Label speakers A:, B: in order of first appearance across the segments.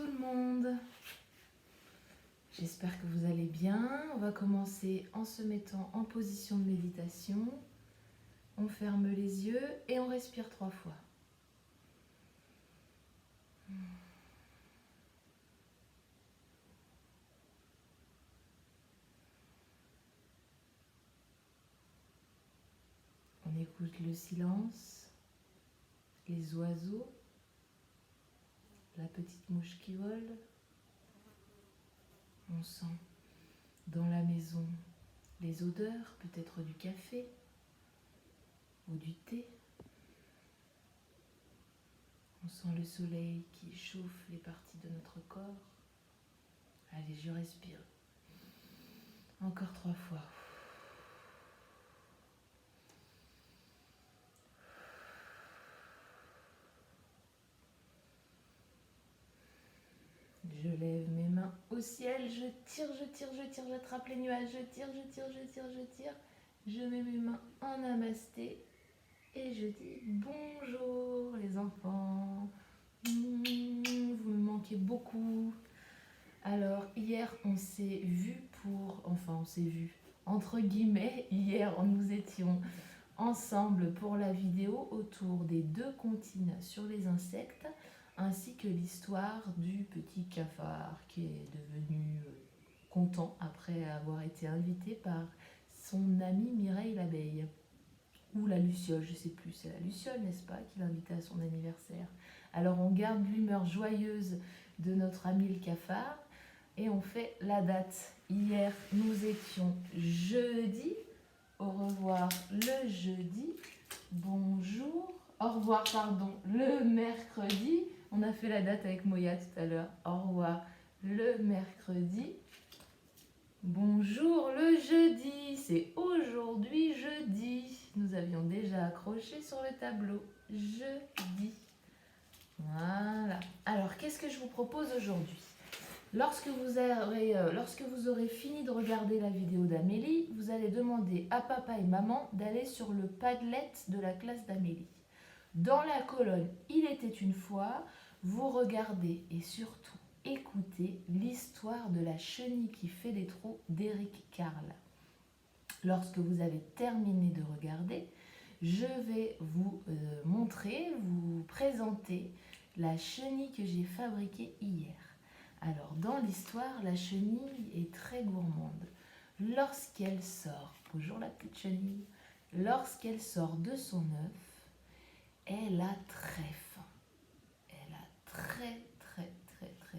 A: tout le monde. J'espère que vous allez bien. On va commencer en se mettant en position de méditation. On ferme les yeux et on respire 3 fois. On écoute le silence, les oiseaux, la petite mouche qui vole. On sent dans la maison les odeurs, peut-être du café ou du thé. On sent le soleil qui chauffe les parties de notre corps. Allez, je respire. Encore 3 fois. Je lève mes mains au ciel, je tire, j'attrape les nuages, je tire. Je mets mes mains en namasté et je dis bonjour les enfants. Vous me manquez beaucoup. Alors hier on s'est vu entre guillemets, hier nous étions ensemble pour la vidéo autour des 2 comptines sur les insectes, ainsi que l'histoire du petit cafard qui est devenu content après avoir été invité par son amie Mireille l'abeille. Ou la luciole, je ne sais plus, c'est la luciole, n'est-ce pas, qui l'invitait à son anniversaire. Alors on garde l'humeur joyeuse de notre ami le cafard et on fait la date. Hier, nous étions jeudi. Au revoir le jeudi. Bonjour. Au revoir, pardon, le mercredi. On a fait la date avec Moya tout à l'heure. Au revoir le mercredi. Bonjour le jeudi. C'est aujourd'hui jeudi. Nous avions déjà accroché sur le tableau. Jeudi. Voilà. Alors, qu'est-ce que je vous propose aujourd'hui ? Lorsque vous aurez fini de regarder la vidéo d'Amélie, vous allez demander à papa et maman d'aller sur le Padlet de la classe d'Amélie. Dans la colonne « Il était une fois », vous regardez et surtout écoutez l'histoire de la chenille qui fait des trous d'Éric Carle. Lorsque vous avez terminé de regarder, je vais vous vous présenter la chenille que j'ai fabriquée hier. Alors, dans l'histoire, la chenille est très gourmande. Lorsqu'elle sort, bonjour la petite chenille, lorsqu'elle sort de son œuf, elle a très faim. Elle a très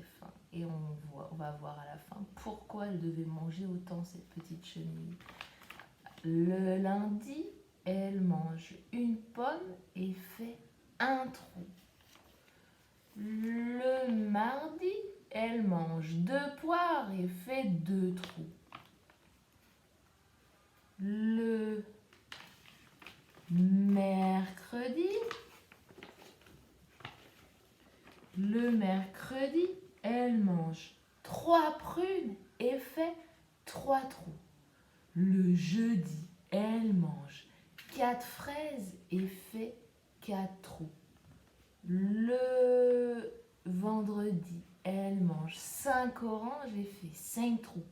A: faim. Et on va voir à la fin pourquoi elle devait manger autant, cette petite chenille. Le lundi, elle mange une pomme et fait un trou. Le mardi, elle mange 2 poires et fait 2 trous. Le mercredi, elle mange 3 prunes et fait 3 trous. Le jeudi, elle mange 4 fraises et fait 4 trous. Le vendredi, elle mange 5 oranges et fait 5 trous.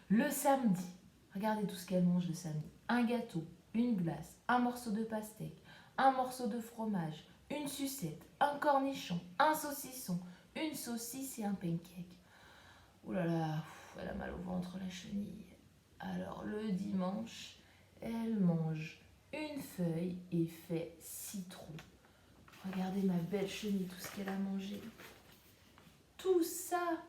A: Le samedi, regardez tout ce qu'elle mange le samedi. Un gâteau, une glace, un morceau de pastèque, un morceau de fromage, une sucette, un cornichon, un saucisson, une saucisse et un pancake. Ouh là là, elle a mal au ventre la chenille. Alors le dimanche, elle mange une feuille et fait 6 trous. Regardez ma belle chenille, tout ce qu'elle a mangé. Tout ça,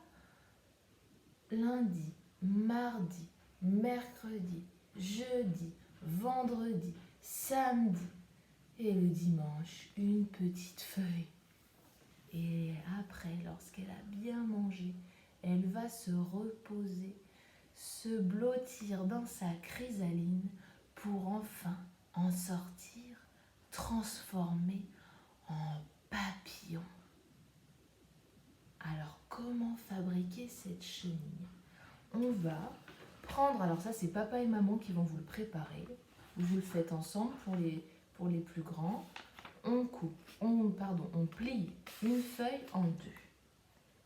A: lundi, mardi, mercredi, jeudi, vendredi, samedi et le dimanche, une petite feuille. Et après, lorsqu'elle a bien mangé, elle va se reposer, se blottir dans sa chrysaline pour enfin en sortir transformée en papillon. Alors, comment fabriquer cette chenille ? On va prendre, alors ça c'est papa et maman qui vont vous le préparer. Vous le faites ensemble pour les plus grands. On plie une feuille en 2.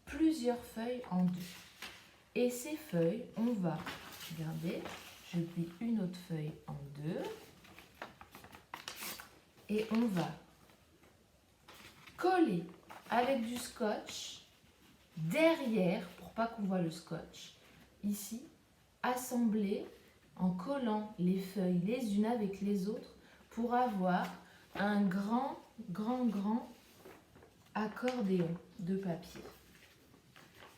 A: plusieurs feuilles en deux. Et ces feuilles, on va, regardez, je plie une autre feuille en deux. Et on va coller avec du scotch derrière, pour pas qu'on voit le scotch, ici, assembler en collant les feuilles les unes avec les autres pour avoir un grand accordéon de papier.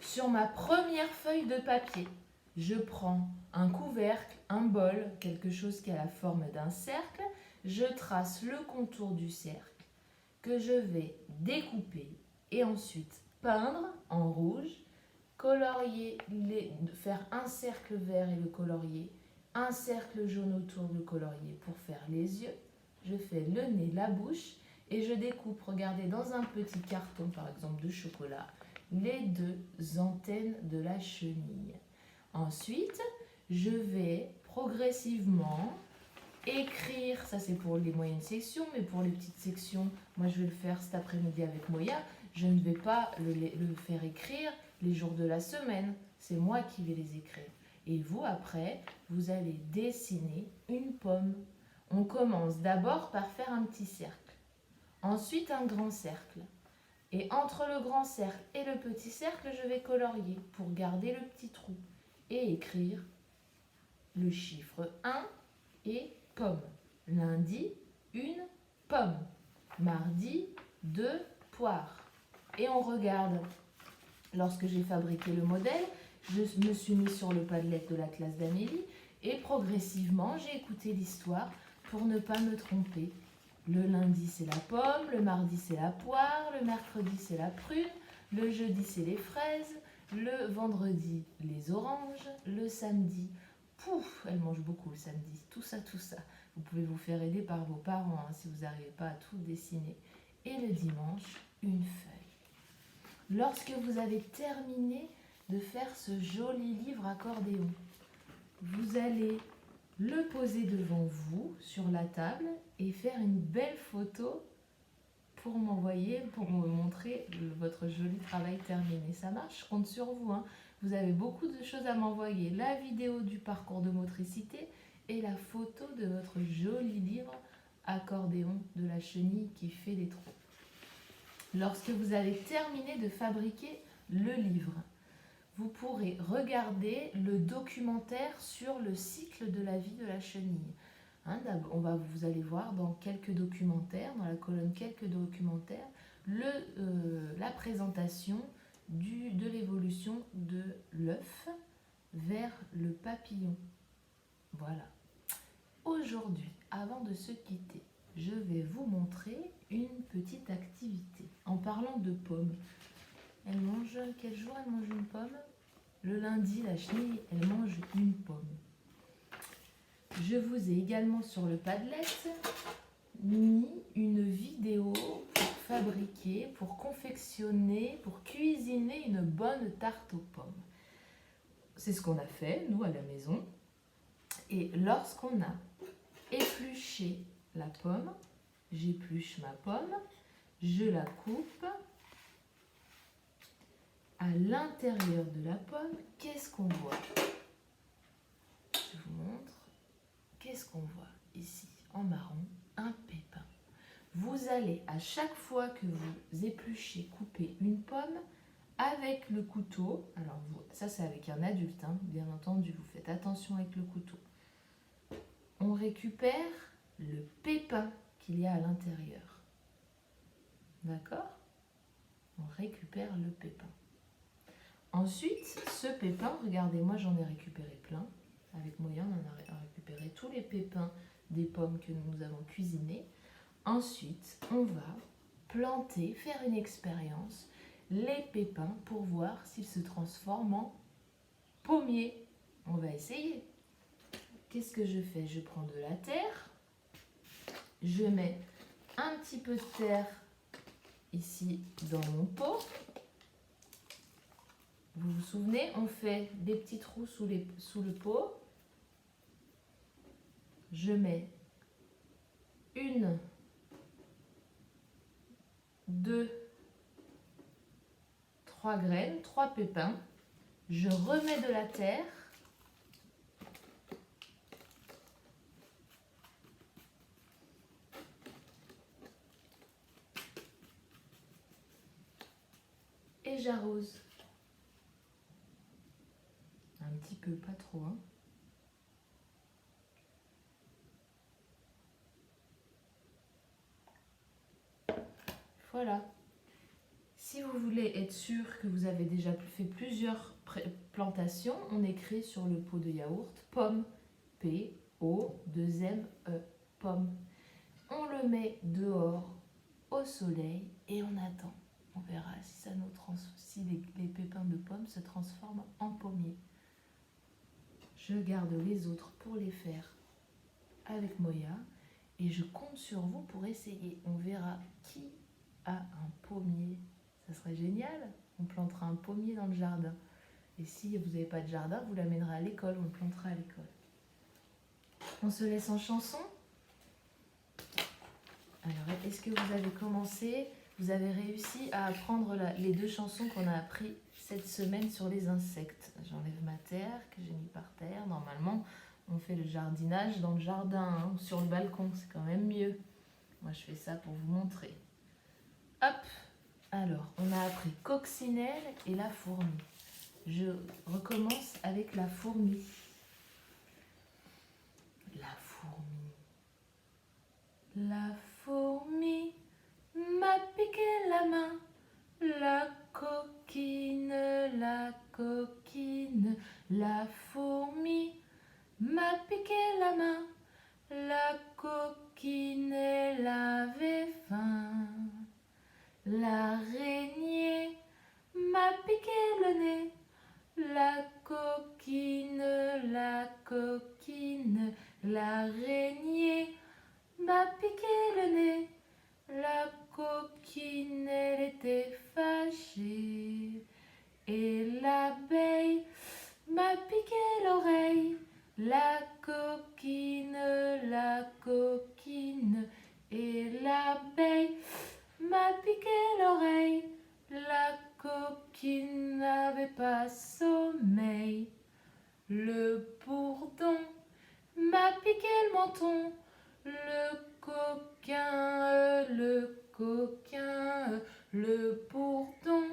A: Sur ma première feuille de papier, je prends un couvercle, un bol, quelque chose qui a la forme d'un cercle, je trace le contour du cercle que je vais découper et ensuite peindre en rouge, colorier, faire un cercle vert et le colorier, un cercle jaune autour, le colorier pour faire les yeux. Je fais le nez, la bouche et je découpe, regardez, dans un petit carton par exemple de chocolat, les deux antennes de la chenille. Ensuite, je vais progressivement écrire, ça c'est pour les moyennes sections, mais pour les petites sections, moi je vais le faire cet après-midi avec Moya, je ne vais pas le faire écrire les jours de la semaine, c'est moi qui vais les écrire. Et vous, après, vous allez dessiner une pomme. On commence d'abord par faire un petit cercle, ensuite un grand cercle. Et entre le grand cercle et le petit cercle, je vais colorier pour garder le petit trou et écrire le chiffre 1 et pomme. Lundi, une pomme. Mardi, 2 poires. Et on regarde. Lorsque j'ai fabriqué le modèle, je me suis mis sur le Padlet de la classe d'Amélie et progressivement, j'ai écouté l'histoire pour ne pas me tromper. Le lundi, c'est la pomme, le mardi, c'est la poire, le mercredi, c'est la prune, le jeudi, c'est les fraises, le vendredi, les oranges, le samedi, pouf, elle mange beaucoup le samedi, tout ça, tout ça. Vous pouvez vous faire aider par vos parents si vous n'arrivez pas à tout dessiner. Et le dimanche, une feuille. Lorsque vous avez terminé de faire ce joli livre accordéon, vous allez le poser devant vous sur la table et faire une belle photo pour m'envoyer, pour me montrer votre joli travail terminé. Ça marche, je compte sur vous. Vous avez beaucoup de choses à m'envoyer. La vidéo du parcours de motricité et la photo de votre joli livre accordéon de la chenille qui fait des trous. Lorsque vous avez terminé de fabriquer le livre, vous pourrez regarder le documentaire sur le cycle de la vie de la chenille. Vous allez voir dans quelques documentaires, dans la colonne quelques documentaires, la présentation de l'évolution de l'œuf vers le papillon. Voilà. Aujourd'hui, avant de se quitter, je vais vous montrer une petite activité. En parlant de pommes, quel jour elle mange une pomme? Le lundi, la chenille, elle mange une pomme. Je vous ai également sur le Padlet mis une vidéo pour fabriquer, pour confectionner, pour cuisiner une bonne tarte aux pommes. C'est ce qu'on a fait, nous, à la maison. Et lorsqu'on a épluché la pomme, j'épluche ma pomme, je la coupe. À l'intérieur de la pomme, qu'est-ce qu'on voit? Je vous montre. Qu'est-ce qu'on voit ici en marron? Un pépin. Vous allez, à chaque fois que vous épluchez, couper une pomme, avec le couteau, alors ça c'est avec un adulte, bien entendu, vous faites attention avec le couteau. On récupère le pépin qu'il y a à l'intérieur. D'accord? On récupère le pépin. Ensuite, ce pépin, regardez, moi j'en ai récupéré plein. Avec Moya, on en a récupéré tous les pépins des pommes que nous avons cuisinées. Ensuite, on va planter, faire une expérience, les pépins pour voir s'ils se transforment en pommiers. On va essayer. Qu'est-ce que je fais? Je prends de la terre, je mets un petit peu de terre ici dans mon pot. Vous vous souvenez, on fait des petits trous sous le pot. Je mets 1, 2, 3 graines, 3 pépins. Je remets de la terre. Et j'arrose. Un petit peu, pas trop, hein. Voilà. Si vous voulez être sûr que vous avez déjà fait plusieurs plantations, on écrit sur le pot de yaourt pomme, P-O-2-M-E, pomme. On le met dehors au soleil et on attend. On verra si les pépins de pommes se transforment en pommiers. Je garde les autres pour les faire avec Moya et je compte sur vous pour essayer. On verra qui a un pommier. Ça serait génial. On plantera un pommier dans le jardin. Et si vous n'avez pas de jardin, vous l'amènerez à l'école. On le plantera à l'école. On se laisse en chanson. Alors, est-ce que vous avez commencé? Vous avez réussi à apprendre les 2 chansons qu'on a apprises cette semaine sur les insectes. J'enlève ma terre que j'ai mis par terre. Normalement, on fait le jardinage dans le jardin, hein, sur le balcon. C'est quand même mieux. Moi, je fais ça pour vous montrer. Hop! Alors, on a appris coccinelle et la fourmi. Je recommence avec la fourmi. La fourmi. La fourmi m'a piqué la main. La coquine, la coquine. La fourmi m'a piqué la main. La coquine, elle avait faim. L'araignée m'a piqué le nez. La coquine, l'araignée m'a piqué le nez. La coquine, elle était fâchée. Et l'abeille m'a piqué l'oreille. La coquine, et l'abeille m'a piqué l'oreille. La coquine n'avait pas sommeil. Le bourdon m'a piqué le menton. Le coquin, le bourdon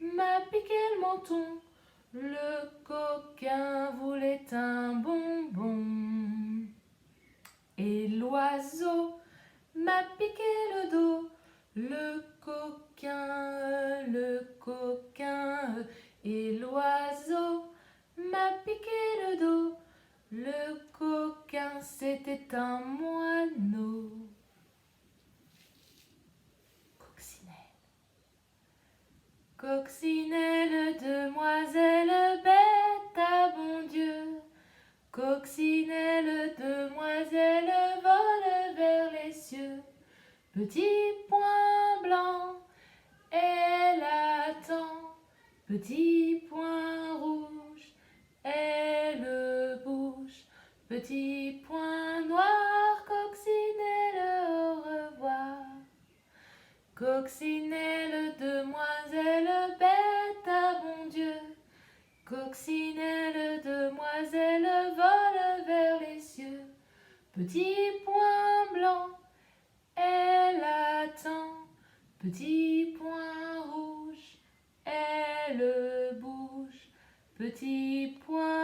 A: m'a piqué le menton. Le coquin voulait un bonbon. Et l'oiseau m'a piqué le dos. Le coquin, et l'oiseau m'a piqué le dos. Le coquin, c'était un moineau. Coccinelle. Coccinelle, demoiselle bête à bon Dieu. Coccinelle, demoiselle vole vers les cieux. Petit point blanc, elle attend. Petit point rouge, elle bouge. Petit point noir, coccinelle, au revoir. Coccinelle, demoiselle bête à bon Dieu. Coccinelle, demoiselle vole vers les cieux. Petit point blanc, elle attend. Petit point rouge, elle bouge. Petit point